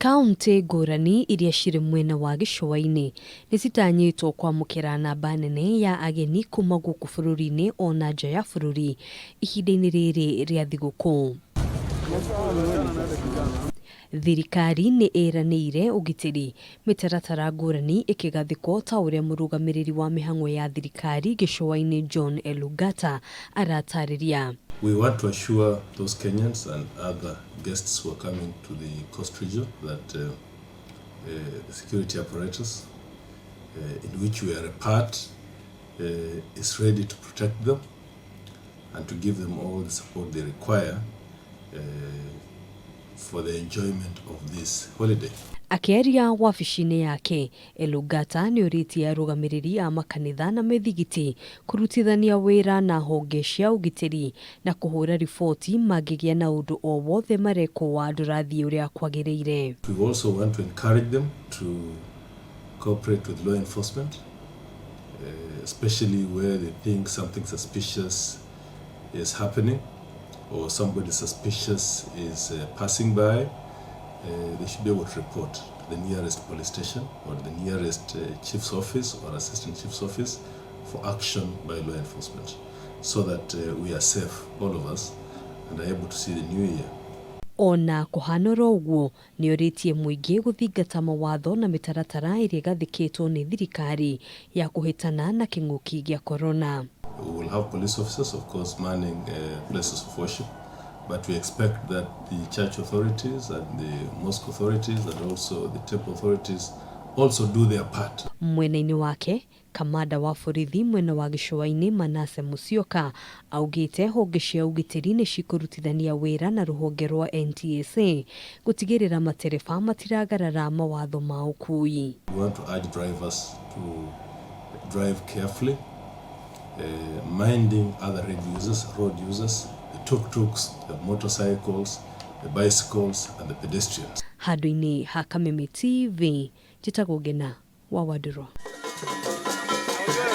Kaunti ngũrani iria cirĩ mwena wa Gicua-ini nĩcitanyĩtwo kwamũkĩra namba nene ya ageni kuma gũkũ bũrũri-inĩ ona nja ya bũrũri ihinda-inĩ rĩrĩ rĩa thigukuu. Thirikari nĩ ĩranĩire ugitiri mĩtaratara ngũrani ĩkĩgathĩkwo ta ũrĩa Murugamiriri wa mihang'o ya thirikari Gicua-ini John Elungata aratarĩria. We want to assure those Kenyans and other guests who are coming to the coast region that the security apparatus in which we are a part is ready to protect them and to give them all the support they require for the enjoyment of this holiday. Akĩaria wabici-inĩ yake, Elungata nĩorĩtie arũgamĩrĩri a makanitha na mĩthigiti kũrutithania wĩra na honge cia ugitiri na kũhũra riboti mangĩgĩa na ũndũ o wothe marekwo wa ndũrathiĩ ũrĩa kwagĩrĩire. We also want to encourage them to cooperate with law enforcement, especially where they think something suspicious is happening or somebody suspicious is passing by. They should be able to report to the nearest police station or the nearest chief's office or assistant chief's office for action by law enforcement, so that we are safe, all of us, and are able to see the new year. Ona kũhanora ũguo nĩorĩtie mwĩingĩ gũthingata mawatho na mĩtaratara ĩrĩa ĩgathĩkĩtwo nĩ thirikari ya kũhĩtana na kĩng'ũki gĩa corona. We will have police officers, of course, manning places of worship, but we expect that the church authorities and the mosque authorities and also the temple authorities also do their part. Mwena-inĩ wake, kamanda wa borithi mwena wa Gicua-ini Manase Musyoka augite honge cia ugitiri nĩ cikũrutithania wĩra na rũhonge rwa NTSA gutigirira matereba matiragarara mawatho ma ũkui. We want to urge drivers to drive carefully, minding other road users, the tuk-tuks, the motorcycles, the bicycles and the pedestrians. Handũ-inĩ ha Kameme TV, njĩtagwo Ngena wa Waduro.